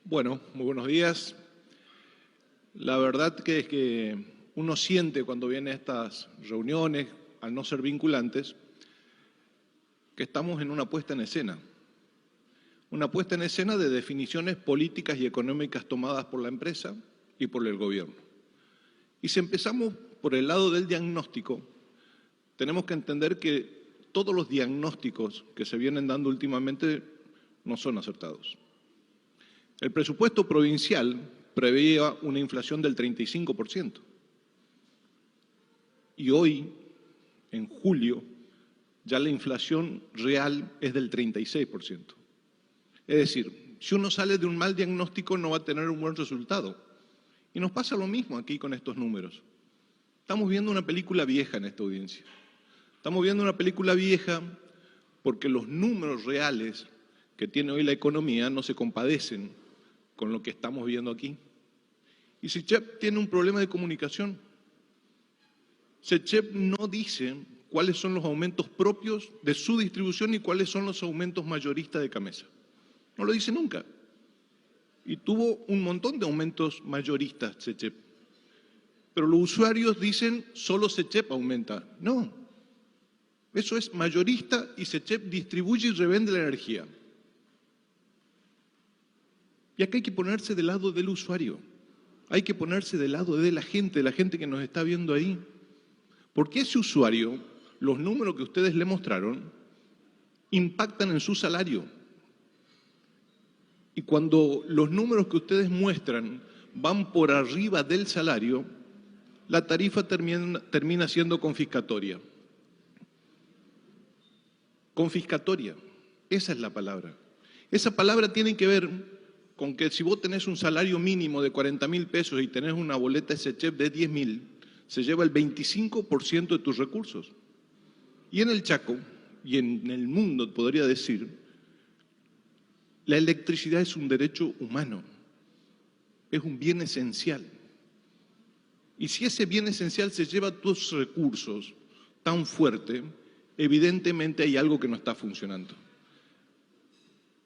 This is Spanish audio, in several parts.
Bueno, muy buenos días. La verdad que es que uno siente cuando viene a estas reuniones, al no ser vinculantes, que estamos en una puesta en escena. Una puesta en escena de definiciones políticas y económicas tomadas por la empresa y por el gobierno. Y si empezamos por el lado del diagnóstico, tenemos que entender que todos los diagnósticos que se vienen dando últimamente no son acertados. El presupuesto provincial preveía una inflación del 35%. Y hoy, en julio, ya la inflación real es del 36%. Es decir, si uno sale de un mal diagnóstico no va a tener un buen resultado. Y nos pasa lo mismo aquí con estos números. Estamos viendo una película vieja en esta audiencia. Estamos viendo una película vieja porque los números reales que tiene hoy la economía no se compadecen con lo que estamos viendo aquí. Y SECHEP tiene un problema de comunicación. SECHEP no dice cuáles son los aumentos propios de su distribución y cuáles son los aumentos mayoristas de CAMESA. No lo dice nunca. Y tuvo un montón de aumentos mayoristas SECHEP. Pero los usuarios dicen solo SECHEP aumenta. No. Eso es mayorista y SECHEP distribuye y revende la energía. Y acá hay que ponerse del lado del usuario. Hay que ponerse del lado de la gente que nos está viendo ahí. Porque ese usuario, los números que ustedes le mostraron, impactan en su salario. Y cuando los números que ustedes muestran van por arriba del salario, la tarifa termina siendo confiscatoria. Confiscatoria, esa es la palabra. Esa palabra tiene que ver con que si vos tenés un salario mínimo de 40.000 pesos y tenés una boleta SECHEP de 10.000, se lleva el 25% de tus recursos. Y en el Chaco, y en el mundo podría decir, la electricidad es un derecho humano, es un bien esencial. Y si ese bien esencial se lleva tus recursos tan fuerte, evidentemente hay algo que no está funcionando.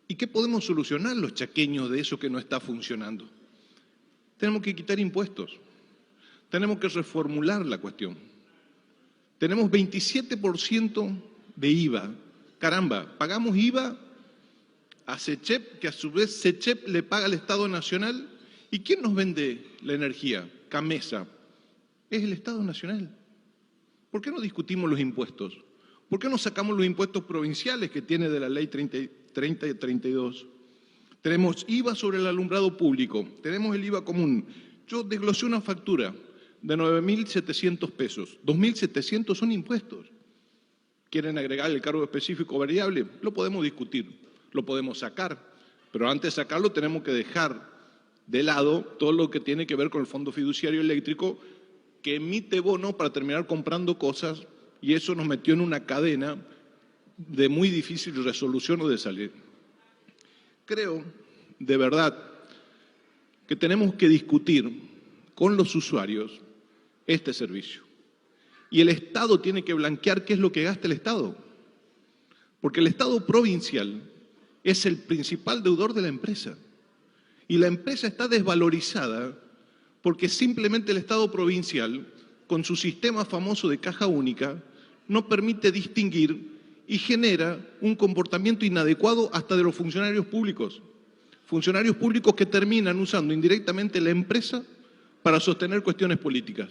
¿Y qué podemos solucionar los chaqueños de eso que no está funcionando? Tenemos que quitar impuestos, tenemos que reformular la cuestión. Tenemos 27% de IVA. Caramba, pagamos IVA a SECHEP, que a su vez SECHEP le paga al Estado Nacional. ¿Y quién nos vende la energía? CAMESA. Es el Estado Nacional. ¿Por qué no discutimos los impuestos? ¿Por qué no sacamos los impuestos provinciales que tiene de la ley 30 y 32? Tenemos IVA sobre el alumbrado público, tenemos el IVA común. Yo desglosé una factura de 9.700 pesos, 2.700 son impuestos. ¿Quieren agregar el cargo específico variable? Lo podemos discutir, lo podemos sacar, pero antes de sacarlo tenemos que dejar de lado todo lo que tiene que ver con el Fondo Fiduciario Eléctrico que emite bonos para terminar comprando cosas y eso nos metió en una cadena de muy difícil resolución o de salir. Creo, de verdad, que tenemos que discutir con los usuarios este servicio. Y el Estado tiene que blanquear qué es lo que gasta el Estado. Porque el Estado provincial es el principal deudor de la empresa. Y la empresa está desvalorizada porque simplemente el Estado provincial, con su sistema famoso de caja única, no permite distinguir y genera un comportamiento inadecuado hasta de los funcionarios públicos. Funcionarios públicos que terminan usando indirectamente la empresa para sostener cuestiones políticas.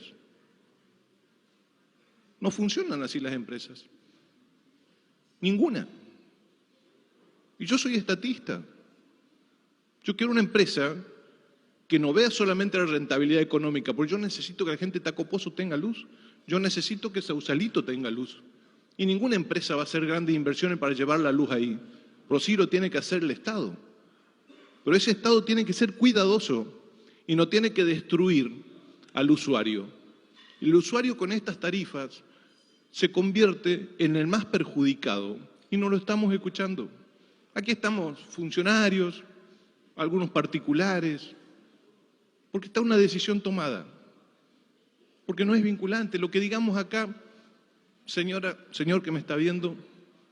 No funcionan así las empresas. Ninguna. Y yo soy estatista. Yo quiero una empresa que no vea solamente la rentabilidad económica, porque yo necesito que la gente de Taco Pozo tenga luz. Yo necesito que Sausalito tenga luz. Y ninguna empresa va a hacer grandes inversiones para llevar la luz ahí. Pero sí lo tiene que hacer el Estado. Pero ese Estado tiene que ser cuidadoso y no tiene que destruir al usuario. El usuario con estas tarifas se convierte en el más perjudicado y no lo estamos escuchando. Aquí estamos funcionarios, algunos particulares, porque está una decisión tomada, porque no es vinculante. Lo que digamos acá, señor que me está viendo,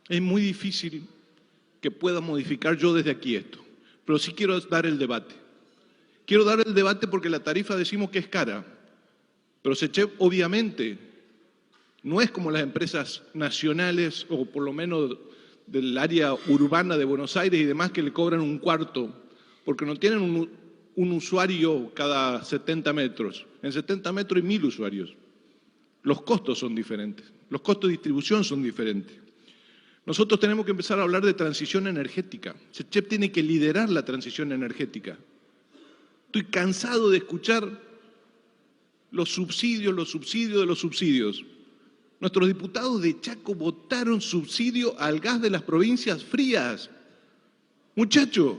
es muy difícil que pueda modificar yo desde aquí esto, pero sí quiero dar el debate. Quiero dar el debate porque la tarifa decimos que es cara, pero SECHEP obviamente no es como las empresas nacionales o por lo menos del área urbana de Buenos Aires y demás que le cobran un cuarto porque no tienen un usuario cada 70 metros. En 70 metros hay 1000 usuarios. Los costos son diferentes, los costos de distribución son diferentes. Nosotros tenemos que empezar a hablar de transición energética. SECHEP tiene que liderar la transición energética. Estoy cansado de escuchar los subsidios de los subsidios. Nuestros diputados de Chaco votaron subsidio al gas de las provincias frías. Muchachos,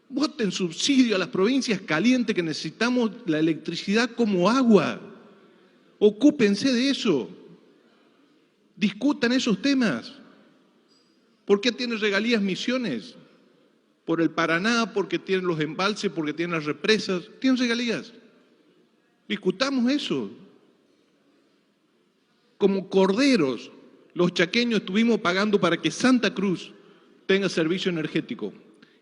voten subsidio a las provincias calientes que necesitamos la electricidad como agua. Ocúpense de eso. Discutan esos temas. ¿Por qué tienen regalías Misiones? Por el Paraná, porque tienen los embalses, porque tienen las represas. Tienen regalías. Discutamos eso. Como corderos, los chaqueños estuvimos pagando para que Santa Cruz tenga servicio energético.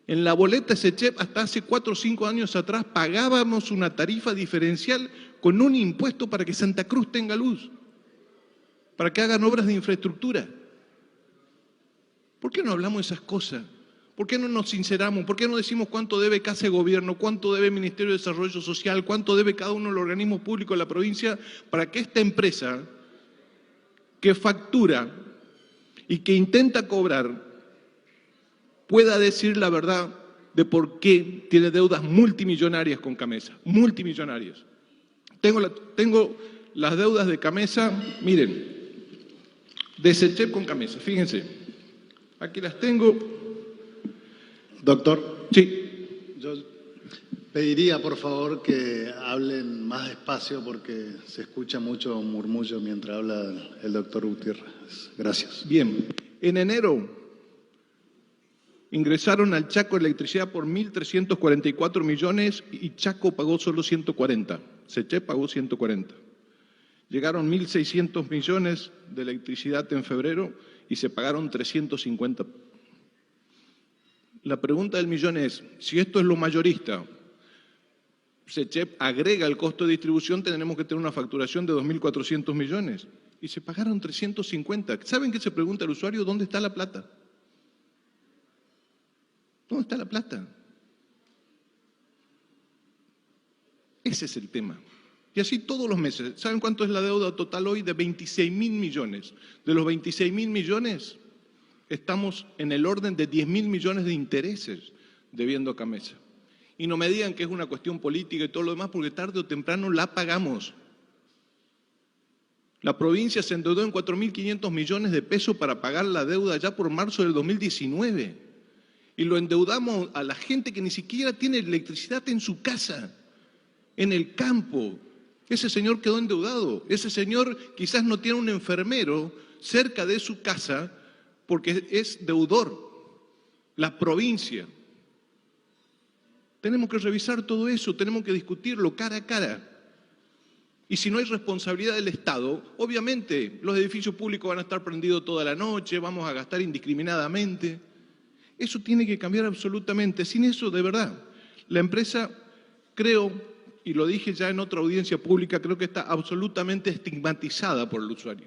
En la boleta SECHEP, hasta hace 4 o 5 años atrás, pagábamos una tarifa diferencial con un impuesto para que Santa Cruz tenga luz, para que hagan obras de infraestructura. ¿Por qué no hablamos de esas cosas? ¿Por qué no nos sinceramos? ¿Por qué no decimos cuánto debe Casa de Gobierno, cuánto debe el Ministerio de Desarrollo Social, cuánto debe cada uno de los organismos públicos de la provincia para que esta empresa que factura y que intenta cobrar pueda decir la verdad de por qué tiene deudas multimillonarias con Camesa? Multimillonarias. Tengo las deudas de Camesa, miren, de SECHEP con Camesa, fíjense. Aquí las tengo. Doctor. Sí. Yo pediría, por favor, que hablen más despacio porque se escucha mucho murmullo mientras habla el doctor Gutiérrez. Gracias. Bien. En enero ingresaron al Chaco electricidad por 1.344 millones y Chaco pagó solo 140. SECHEP pagó 140. Llegaron 1.600 millones de electricidad en febrero y se pagaron 350. La pregunta del millón es, si esto es lo mayorista, SECHEP agrega el costo de distribución, tendremos que tener una facturación de 2.400 millones. Y se pagaron 350. ¿Saben qué se pregunta el usuario? ¿Dónde está la plata? ¿Dónde está la plata? Ese es el tema. Y así todos los meses. ¿Saben cuánto es la deuda total hoy? De 26.000 millones. De los 26.000 millones, estamos en el orden de 10.000 millones de intereses debiendo a Camesa. Y no me digan que es una cuestión política y todo lo demás, porque tarde o temprano la pagamos. La provincia se endeudó en 4.500 millones de pesos para pagar la deuda ya por marzo del 2019. Y lo endeudamos a la gente que ni siquiera tiene electricidad en su casa, en el campo. Ese señor quedó endeudado. Ese señor quizás no tiene un enfermero cerca de su casa porque es deudor. La provincia. Tenemos que revisar todo eso, tenemos que discutirlo cara a cara. Y si no hay responsabilidad del Estado, obviamente los edificios públicos van a estar prendidos toda la noche, vamos a gastar indiscriminadamente. Eso tiene que cambiar absolutamente. Sin eso, de verdad, la empresa, creo, y lo dije ya en otra audiencia pública, creo que está absolutamente estigmatizada por el usuario.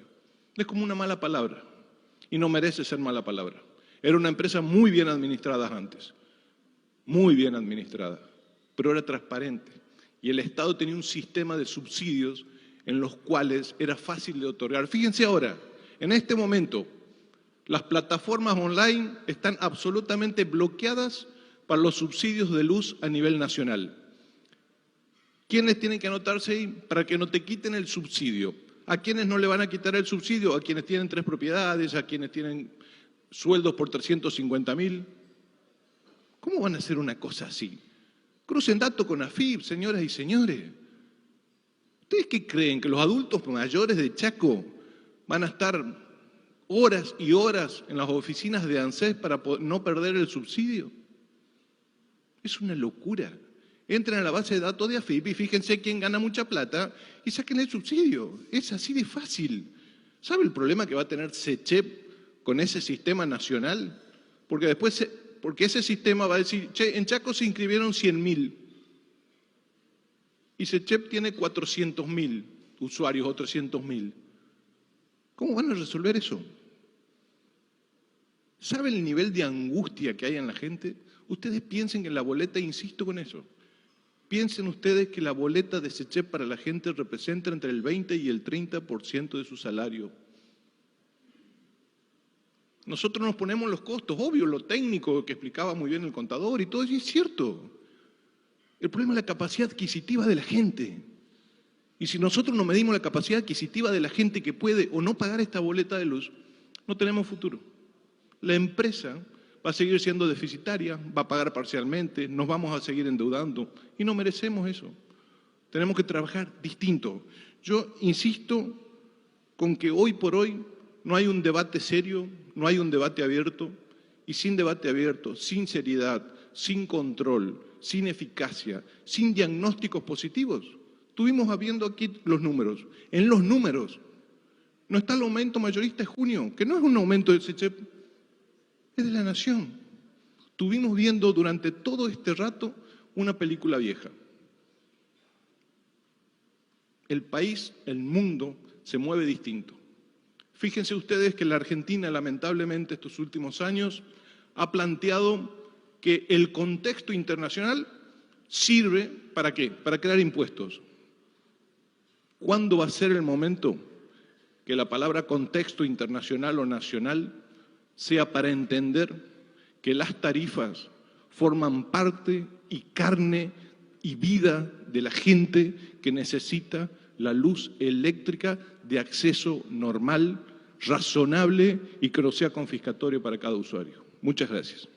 Es como una mala palabra y no merece ser mala palabra. Era una empresa muy bien administrada antes, muy bien administrada, pero era transparente. Y el Estado tenía un sistema de subsidios en los cuales era fácil de otorgar. Fíjense ahora, en este momento, las plataformas online están absolutamente bloqueadas para los subsidios de luz a nivel nacional. ¿Quiénes tienen que anotarse ahí para que no te quiten el subsidio? ¿A quiénes no le van a quitar el subsidio? A quienes tienen 3 propiedades, a quienes tienen sueldos por 350.000. ¿Cómo van a hacer una cosa así? Crucen datos con AFIP, señoras y señores. ¿Ustedes qué creen? ¿Que los adultos mayores de Chaco van a estar horas y horas en las oficinas de ANSES para no perder el subsidio? Es una locura. Entren a la base de datos de AFIP y fíjense quién gana mucha plata y saquen el subsidio. Es así de fácil. ¿Sabe el problema que va a tener SECHEP con ese sistema nacional? Porque después, porque ese sistema va a decir, che, en Chaco se inscribieron 100.000. y SECHEP tiene 400.000 usuarios o 300.000. ¿Cómo van a resolver eso? ¿Saben el nivel de angustia que hay en la gente? Ustedes piensen que la boleta, insisto con eso, piensen ustedes que la boleta de SECHEP para la gente representa entre el 20 y el 30% de su salario. Nosotros nos ponemos los costos, obvio, lo técnico que explicaba muy bien el contador y todo eso es cierto. El problema es la capacidad adquisitiva de la gente. Y si nosotros no medimos la capacidad adquisitiva de la gente que puede o no pagar esta boleta de luz, no tenemos futuro. La empresa va a seguir siendo deficitaria, va a pagar parcialmente, nos vamos a seguir endeudando y no merecemos eso. Tenemos que trabajar distinto. Yo insisto con que hoy por hoy no hay un debate serio, no hay un debate abierto, y sin debate abierto, sin seriedad, sin control, sin eficacia, sin diagnósticos positivos. Estuvimos viendo aquí los números. En los números no está el aumento mayorista de junio, que no es un aumento del SECHEP, es de la nación. Estuvimos viendo durante todo este rato una película vieja. El país, el mundo, se mueve distinto. Fíjense ustedes que la Argentina, lamentablemente, estos últimos años, ha planteado que el contexto internacional sirve ¿para qué? Para crear impuestos. ¿Cuándo va a ser el momento que la palabra contexto internacional o nacional sea para entender que las tarifas forman parte y carne y vida de la gente que necesita la luz eléctrica de acceso normal, razonable y que no sea confiscatorio para cada usuario? Muchas gracias.